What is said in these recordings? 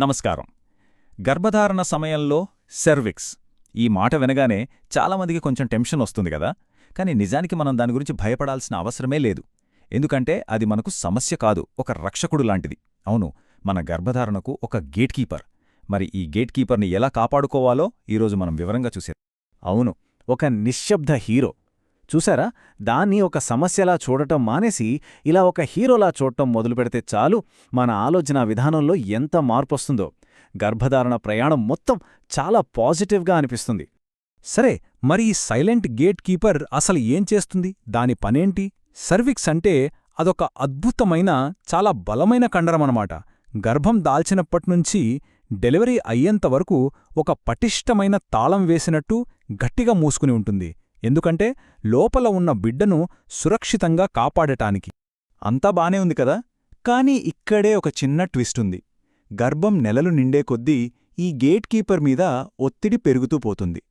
నమస్కారం. గర్భధారణ సమయంలో సెర్విక్స్ ఈ మాట వినగానే చాలామందికి కొంచెం టెన్షన్ వస్తుంది కదా. కానీ నిజానికి మనం దాని గురించి భయపడాల్సిన అవసరమే లేదు. ఎందుకంటే అది మనకు సమస్య కాదు, ఒక రక్షకుడు లాంటిది. అవును, మన గర్భధారణకు ఒక గేట్ కీపర్. మరి ఈ గేట్ కీపర్ని ఎలా కాపాడుకోవాలో ఈరోజు మనం వివరంగా చూసేది. అవును, ఒక నిశ్శబ్ద హీరో. చూసారా, దాన్ని ఒక సమస్యలా చూడటం మానేసి ఇలా ఒక హీరోలా చూడటం మొదలుపెడితే చాలు, మన ఆలోచన విధానంలో ఎంత మార్పొస్తుందో. గర్భధారణ ప్రయాణం మొత్తం చాలా పాజిటివ్గా అనిపిస్తుంది. సరే, మరి ఈ సైలెంట్ గేట్ కీపర్ అసలు ఏం చేస్తుంది? దాని పనేంటి? సర్విక్స్ అంటే అదొక అద్భుతమైన, చాలా బలమైన కండరమనమాట. గర్భం దాల్చినప్పట్నుంచి డెలివరీ అయ్యేంతవరకు ఒక పటిష్టమైన తాళం వేసినట్టు గట్టిగా మూసుకుని ఉంటుంది. ఎందుకంటే లోపల ఉన్న బిడ్డను సురక్షితంగా కాపాడటానికి. అంతా బానే ఉంది కదా, కానీ ఇక్కడే ఒక చిన్న ట్విస్ట్ ఉంది. గర్భం నెలలు నిండే కొద్దీ ఈ గేట్ కీపర్ మీద ఒత్తిడి పెరుగుతూ పోతుంది.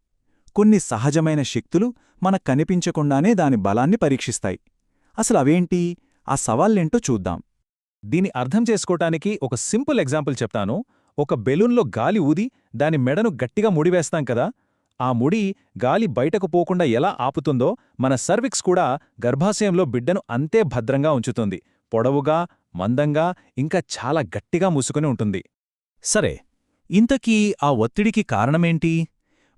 కొన్ని సహజమైన శక్తులు మనకు కనిపించకుండానే దాని బలాన్ని పరీక్షిస్తాయి. అసలు అవేంటి? ఆ సవాళ్ళేంటో చూద్దాం. దీని అర్థం చేసుకోటానికి ఒక సింపుల్ ఎగ్జాంపుల్ చెప్తాను. ఒక బెలూన్లో గాలి ఊది దాని మెడను గట్టిగా ముడివేస్తాం కదా, ఆ ముడి గాలి బయటకు పోకుండా ఎలా ఆపుతుందో, మన సర్విక్స్ కూడా గర్భాశయంలో బిడ్డను అంతే భద్రంగా ఉంచుతుంది. పొడవుగా, మందంగా, ఇంకా చాలా గట్టిగా మూసుకుని ఉంటుంది. సరే, ఇంతకీ ఆ ఒత్తిడికి కారణమేంటి?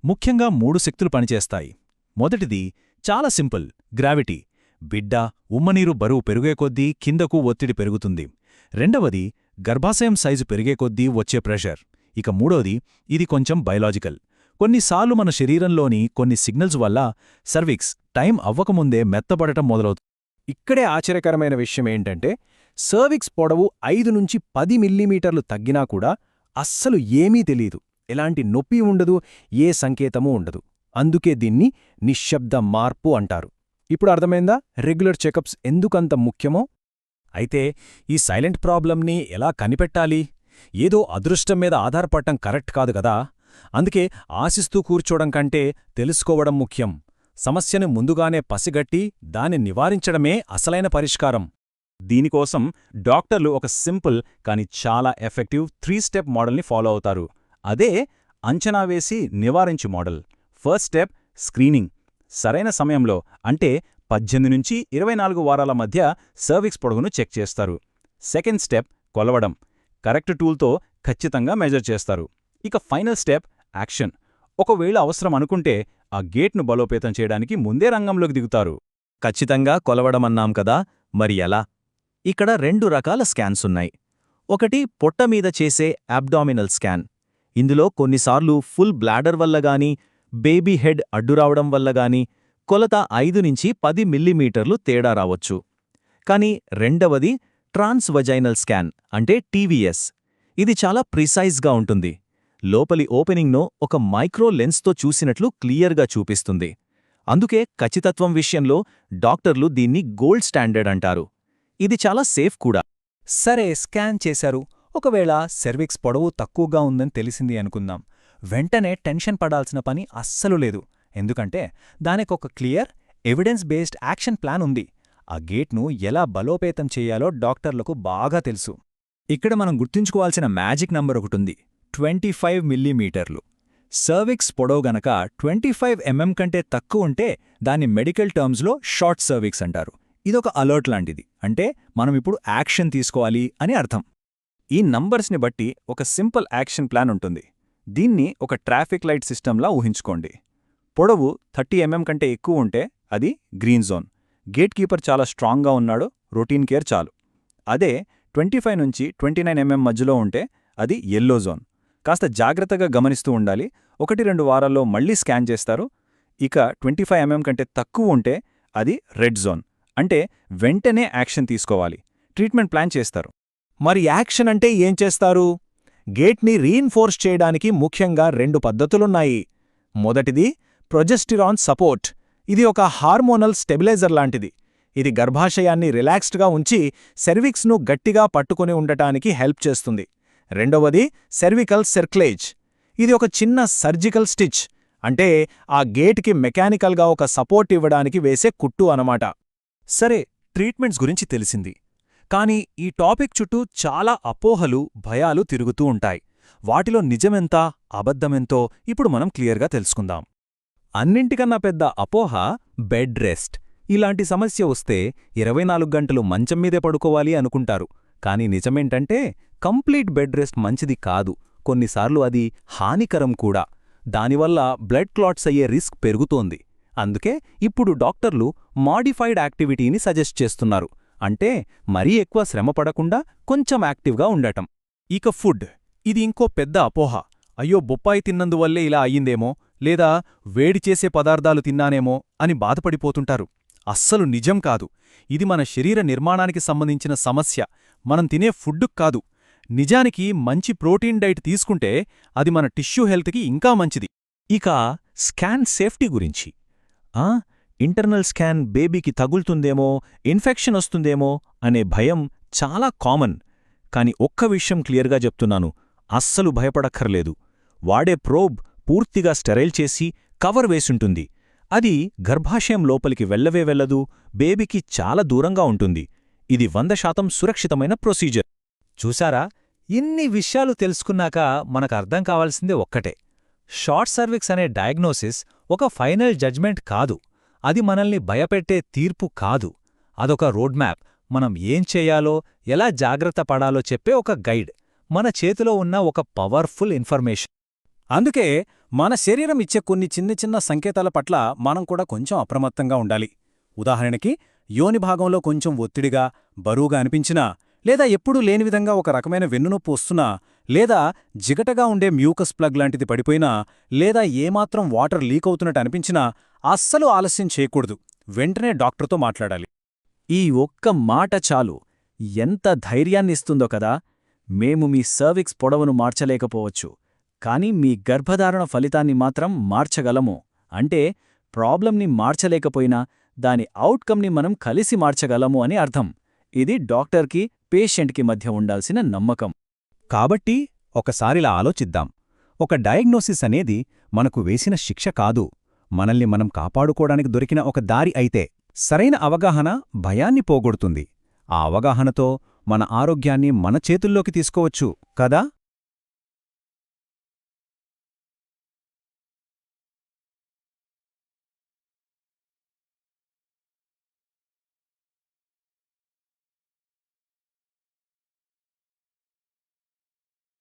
ముఖ్యంగా 3 శక్తులు పనిచేస్తాయి. మొదటిది చాలా సింపుల్, గ్రావిటీ. బిడ్డ ఉమ్మనీరు బరువు పెరిగే కొద్దీ కిందకు ఒత్తిడి పెరుగుతుంది. రెండవది గర్భాశయం సైజు పెరిగే కొద్దీ వచ్చే ప్రెషర్. ఇక మూడోది, ఇది కొంచెం బయలాజికల్. కొన్నిసార్లు మన శరీరంలోని కొన్ని సిగ్నల్స్ వల్ల సర్విక్స్ టైం అవ్వకముందే మెత్తబడటం మొదలవుతుంది. ఇక్కడే ఆశ్చర్యకరమైన విషయమేంటంటే, సర్విక్స్ పొడవు 5 నుంచి 10 మిల్లీమీటర్లు తగ్గినా కూడా అస్సలు ఏమీ తెలీదు. ఎలాంటి నొప్పి ఉండదు, ఏ సంకేతమూ ఉండదు. అందుకే దీన్ని నిశ్శబ్ద మార్పు అంటారు. ఇప్పుడు అర్థమైందా రెగ్యులర్ చెకప్స్ ఎందుకంత ముఖ్యమో? అయితే ఈ సైలెంట్ ప్రాబ్లంని ఎలా కనిపెట్టాలి? ఏదో అదృష్టం మీద ఆధారపడటం కరెక్ట్ కాదు కదా. అందుకే ఆశిస్తూ కూర్చోవడం కంటే తెలుసుకోవడం ముఖ్యం. సమస్యను ముందుగానే పసిగట్టి దాన్ని నివారించడమే అసలైన పరిష్కారం. దీనికోసం డాక్టర్లు ఒక సింపుల్ కానీ చాలా ఎఫెక్టివ్ 3 స్టెప్ మోడల్ని ఫాలో అవుతారు. అదే అంచనా వేసి నివారించు మోడల్. First step screening. సరైన సమయంలో అంటే 18 నుంచి 24 వారాల మధ్య సర్విక్స్ పొడవును చెక్ చేస్తారు. సెకండ్ స్టెప్ కొలవడం. కరెక్ట్ టూల్తో ఖచ్చితంగా మెజర్ చేస్తారు. ఇక ఫైనల్ స్టెప్ యాక్షన్. ఒకవేళ అవసరం అనుకుంటే ఆ గేట్ను బలోపేతం చేయడానికి ముందే రంగంలోకి దిగుతారు. ఖచ్చితంగా కొలవడమన్నాం కదా, మరి ఎలా? ఇక్కడ 2 రకాల స్కాన్స్ ఉన్నాయి. ఒకటి పొట్టమీద చేసే అబ్డామినల్ స్కాన్. ఇందులో కొన్నిసార్లు ఫుల్ బ్లాడర్ వల్ల గానీ, బేబీ హెడ్ అడ్డురావడం వల్ల గానీ కొలత 5 నుంచి 10 మిల్లీమీటర్లు తేడా రావొచ్చు. కానీ రెండవది ట్రాన్స్వజైనల్ స్కాన్ అంటే టీవీఎస్. ఇది చాలా ప్రిసైజ్గా ఉంటుంది. లోపలి ఓపెనింగ్ను ఒక మైక్రో లెన్స్తో చూసినట్లు క్లియర్గా చూపిస్తుంది. అందుకే ఖచ్చితత్వం విషయంలో డాక్టర్లు దీన్ని గోల్డ్ స్టాండర్డ్ అంటారు. ఇది చాలా సేఫ్ కూడా. సరే, స్కాన్ చేశారు. ఒకవేళ సెర్విక్స్ పొడవు తక్కువగా ఉందని తెలిసింది అనుకుందాం. వెంటనే టెన్షన్ పడాల్సిన పని అస్సలు లేదు. ఎందుకంటే దానికొక clear, evidence based action plan ఉంది. ఆ గేట్ను ఎలా బలోపేతం చెయ్యాలో డాక్టర్లకు బాగా తెలుసు. ఇక్కడ మనం గుర్తుంచుకోవాల్సిన మ్యాజిక్ నంబర్ ఒకటుంది, 25 మిల్లీమీటర్లు. సర్విక్స్ పొడవు గనక 25 mm కంటే తక్కువ ఉంటే దాన్ని మెడికల్ టర్మ్స్లో షార్ట్ సర్విక్స్ అంటారు. ఇదొక అలర్ట్ లాంటిది. అంటే మనం ఇప్పుడు యాక్షన్ తీసుకోవాలి అని అర్థం. ఈ నంబర్స్ని బట్టి ఒక సింపుల్ యాక్షన్ ప్లాన్ ఉంటుంది. దీన్ని ఒక ట్రాఫిక్ లైట్ సిస్టంలా ఊహించుకోండి. పొడవు 30 mm కంటే ఎక్కువ ఉంటే అది గ్రీన్ జోన్. గేట్ కీపర్ చాలా స్ట్రాంగ్గా ఉన్నాడు, రొటీన్ కేర్ చాలు. అదే 25 నుంచి 29 mm మధ్యలో ఉంటే అది యెల్లో జోన్. కాస్త జాగ్రత్తగా గమనిస్తూ ఉండాలి. 1-2 వారాల్లో మళ్లీ స్కాన్ చేస్తారు. ఇక 25 mm కంటే తక్కువ ఉంటే అది రెడ్ జోన్. అంటే వెంటనే యాక్షన్ తీసుకోవాలి. ట్రీట్మెంట్ ప్లాన్ చేస్తారు. మరి యాక్షన్ అంటే ఏం చేస్తారు? గేట్ని రీఇన్ఫోర్స్ చేయడానికి ముఖ్యంగా 2 పద్ధతులున్నాయి. మొదటిది ప్రొజెస్టిరాన్ సపోర్ట్. ఇది ఒక హార్మోనల్ స్టెబిలైజర్ లాంటిది. ఇది గర్భాశయాన్ని రిలాక్స్డ్గా ఉంచి సెర్విక్స్ను గట్టిగా పట్టుకుని ఉండటానికి హెల్ప్ చేస్తుంది. రెండవది సెర్వికల్ సర్క్లేజ్. ఇది ఒక చిన్న సర్జికల్ స్టిచ్. అంటే ఆ గేట్కి మెకానికల్గా ఒక సపోర్ట్ ఇవ్వడానికి వేసే కుట్టు అనమాట. సరే, ట్రీట్మెంట్స్ గురించి తెలిసింది. కానీ ఈ టాపిక్ చుట్టూ చాలా అపోహలు, భయాలు తిరుగుతూ ఉంటాయి. వాటిలో నిజమెంత అబద్ధమెంతో ఇప్పుడు మనం క్లియర్గా తెలుసుకుందాం. అన్నింటికన్నా పెద్ద అపోహ బెడ్ రెస్ట్. ఇలాంటి సమస్య వస్తే 24 గంటలు మంచం మీదే పడుకోవాలి అనుకుంటారు. కానీ నిజమేంటంటే కంప్లీట్ బెడ్ రెస్ట్ మంచిది కాదు. కొన్నిసార్లు అది హానికరం కూడా. దానివల్ల బ్లడ్ క్లాట్స్ అయ్యే రిస్క్ పెరుగుతోంది. అందుకే ఇప్పుడు డాక్టర్లు మాడిఫైడ్ యాక్టివిటీని సజెస్ట్ చేస్తున్నారు. అంటే మరీ ఎక్కువ శ్రమ పడకుండా కొంచెం యాక్టివ్గా ఉండటం. ఇక ఫుడ్, ఇది ఇంకో పెద్ద అపోహ. అయ్యో బొప్పాయి తిన్నందువల్లే ఇలా అయ్యిందేమో, లేదా వేడి చేసే పదార్థాలు తిన్నానేమో అని బాధపడిపోతుంటారు. అస్సలు నిజం కాదు. ఇది మన శరీర నిర్మాణానికి సంబంధించిన సమస్య, మనం తినే ఫుడ్డుకు కాదు. నిజానికి మంచి ప్రోటీన్ డైట్ తీసుకుంటే అది మన టిష్యూ హెల్త్కి ఇంకా మంచిది. ఇక స్కాన్ సేఫ్టీ గురించి. ఇంటర్నల్ స్కాన్ బేబీకి తగులుతుందేమో, ఇన్ఫెక్షన్ వస్తుందేమో అనే భయం చాలా కామన్. కాని ఒక్క విషయం క్లియర్గా చెప్తున్నాను, అస్సలు భయపడక్కర్లేదు. వాడే ప్రోబ్ పూర్తిగా స్టెరైల్ చేసి కవర్ వేసుంటుంది. అది గర్భాశయం లోపలికి వెళ్లవే వెళ్లదు, బేబీకి చాలా దూరంగా ఉంటుంది. ఇది 100% సురక్షితమైన ప్రొసీజర్. చూసారా, ఇన్ని విషయాలు తెలుసుకున్నాక మనకర్థం కావాల్సిందే ఒక్కటే: షార్ట్ సర్విక్స్ అనే డయాగ్నోసిస్ ఒక ఫైనల్ జడ్జ్మెంట్ కాదు. అది మనల్ని భయపెట్టే తీర్పు కాదు. అదొక రోడ్ మ్యాప్. మనం ఏం చేయాలో, ఎలా జాగ్రత్త పడాలో చెప్పే ఒక గైడ్. మన చేతిలో ఉన్న ఒక పవర్ఫుల్ ఇన్ఫర్మేషన్. అందుకే మన శరీరం ఇచ్చే కొన్ని చిన్న చిన్న సంకేతాల పట్ల మనం కూడా కొంచెం అప్రమత్తంగా ఉండాలి. ఉదాహరణకి, యోని భాగంలో కొంచెం ఒత్తిడిగా, బరువుగా అనిపించినా, లేదా ఎప్పుడూ లేని విధంగా ఒక రకమైన వెన్నునొప్పి వస్తున్నా, లేదా జిగటగా ఉండే మ్యూకస్ ప్లగ్ లాంటిది పడిపోయినా, లేదా ఏమాత్రం వాటర్ లీక్ అవుతున్నట్టు అనిపించినా అస్సలు ఆలస్యం చేయకూడదు. వెంటనే డాక్టర్తో మాట్లాడాలి. ఈ ఒక్క మాట చాలు ఎంత ధైర్యాన్నిస్తుందో కదా. మేము మీ సర్విక్స్ పొడవును మార్చలేకపోవచ్చు, కానీ మీ గర్భధారణ ఫలితాన్ని మాత్రం మార్చగలము. అంటే ప్రాబ్లంని మార్చలేకపోయినా దాని అవుట్కమ్ని మనం కలిసి మార్చగలము అని అర్థం. ఇది డాక్టర్కి, పేషెంట్కి మధ్య ఉండాల్సిన నమ్మకం. కాబట్టి ఒకసారిలా ఆలోచిద్దాం. ఒక డయాగ్నోసిస్ అనేది మనకు వేసిన శిక్ష కాదు, మనల్ని మనం కాపాడుకోవడానికి దొరికిన ఒక దారి అయితే. సరైన అవగాహన భయాన్ని పోగొడుతుంది. ఆ అవగాహనతో మన ఆరోగ్యాన్ని మన చేతుల్లోకి తీసుకోవచ్చు కదా.